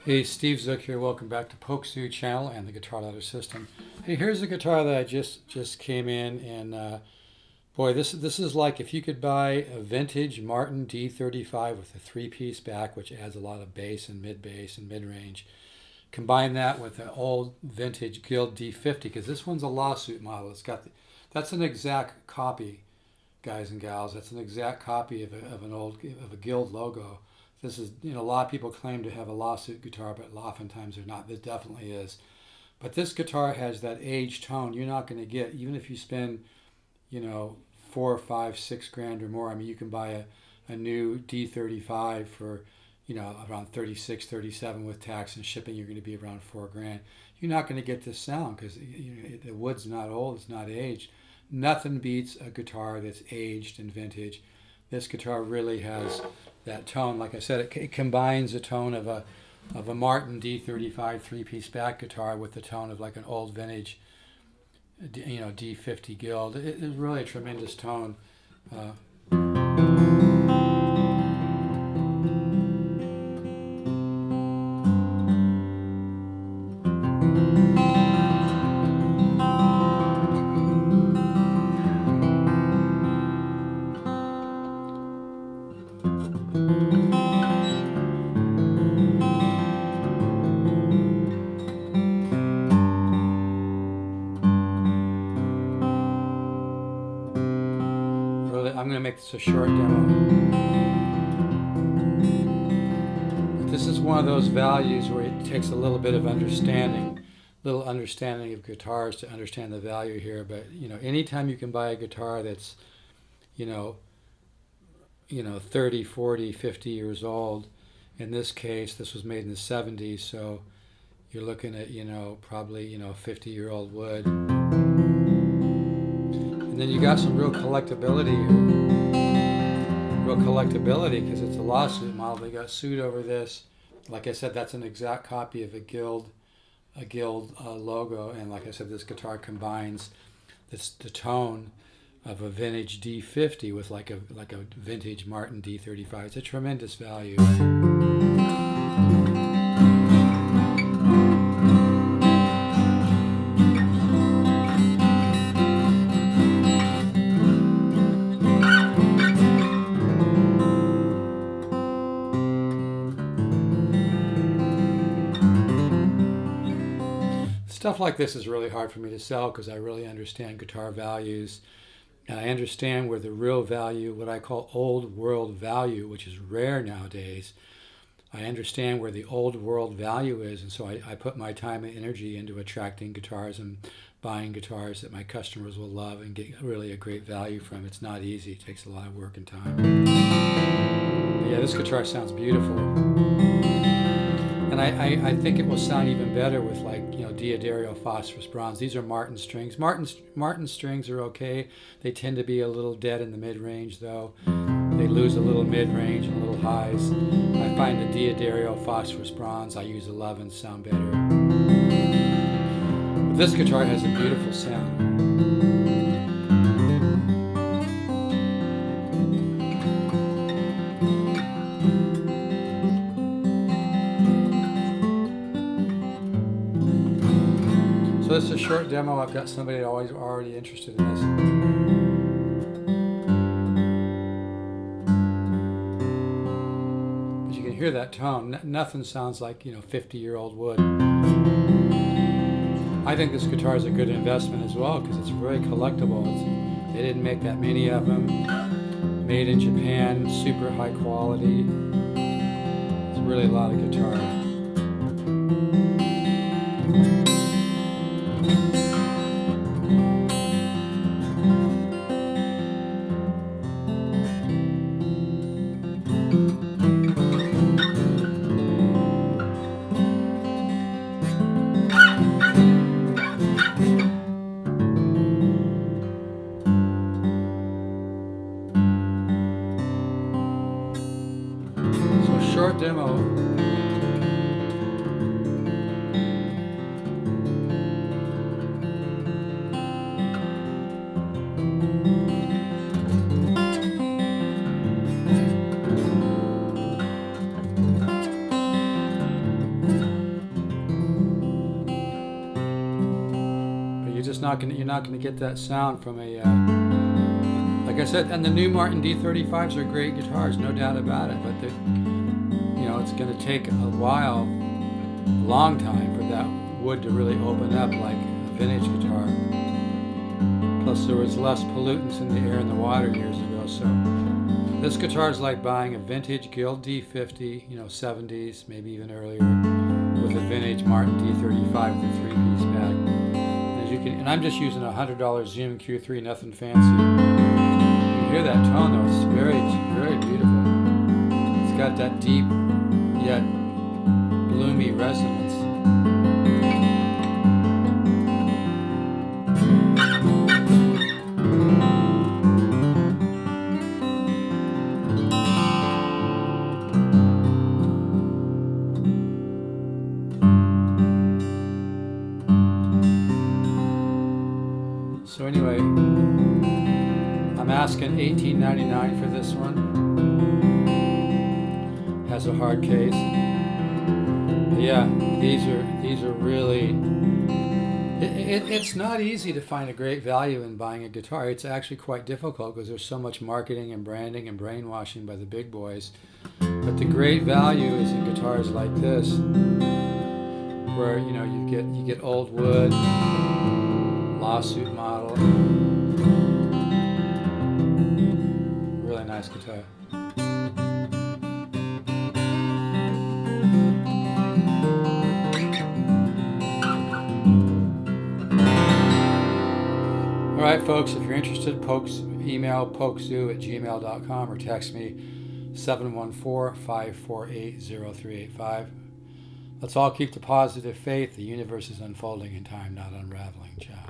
Hey, Steve Zook here. Welcome back to Pokesoo channel and the Guitar Ladder System. Hey, here's a guitar that I just came in, and boy, this is like if you could buy a vintage Martin D35 with a three-piece back, which adds a lot of bass and mid-range. Combine that with an old vintage Guild D50, because this one's a lawsuit model. That's an exact copy, guys and gals. That's an exact copy of a Guild logo. This is, a lot of people claim to have a lawsuit guitar, but oftentimes they're not. This definitely is. But this guitar has that aged tone you're not going to get, even if you spend, 4 or 5, 6 grand or more. I mean, you can buy a new D35 for, around 36, 37 with tax and shipping. You're going to be around 4 grand. You're not going to get this sound because the wood's not old, it's not aged. Nothing beats a guitar that's aged and vintage. This guitar really has that tone. Like I said, it combines the tone of a Martin D35 three-piece back guitar with the tone of like an old vintage, D50 Guild. It's really a tremendous tone. I'm going to make this a short demo. This is one of those values where it takes a little bit of understanding of guitars to understand the value here. But anytime you can buy a guitar that's 30, 40, 50 years old. In this case, this was made in the 70s, so you're looking at probably 50-year-old wood. And then you got some real collectability because it's a lawsuit model. They got sued over this. Like I said, that's an exact copy of a Guild logo, and like I said, this guitar combines the tone of a vintage D50 with like a vintage Martin D35. It's a tremendous value. Stuff like this is really hard for me to sell because I really understand guitar values, and I understand where the real value, what I call old world value, which is rare nowadays, I understand where the old world value is, and so I put my time and energy into attracting guitars and buying guitars that my customers will love and get really a great value from. It's not easy. It takes a lot of work and time. But yeah, this guitar sounds beautiful. And I think it will sound even better with D'Addario phosphorus bronze. These are Martin strings. Martin strings are okay. They tend to be a little dead in the mid-range though. They lose a little mid-range and a little highs. I find the D'Addario phosphorus bronze, I use 11s, sound better. But this guitar has a beautiful sound. So this is a short demo. I've got somebody already interested in this. But you can hear that tone. Nothing sounds like 50-year-old wood. I think this guitar is a good investment as well because it's very collectible. They didn't make that many of them. Made in Japan, super high quality. It's really a lot of guitar. Short demo. just not gonna, you're not gonna get that sound from a, like I said, and the new Martin D35s are great guitars, no doubt about it. But it's gonna take a while, a long time for that wood to really open up like a vintage guitar. Plus, there was less pollutants in the air and the water years ago. So this guitar is like buying a vintage Guild D50, 70s, maybe even earlier, with a vintage Martin D35 with a 3-piece back. And I'm just using a $100 Zoom Q3, nothing fancy. You hear that tone though, it's very, very beautiful. It's got that deep yet bloomy resonance. So anyway, I'm asking $18.99 for this one. Has a hard case. But yeah, these are really. It's not easy to find a great value in buying a guitar. It's actually quite difficult because there's so much marketing and branding and brainwashing by the big boys. But the great value is in guitars like this, where you get old wood. Lawsuit model. Really nice guitar. Alright folks, if you're interested, email pokezoo@gmail.com or text me 714-548-0385. Let's all keep the positive faith. The universe is unfolding in time, not unraveling. Ciao.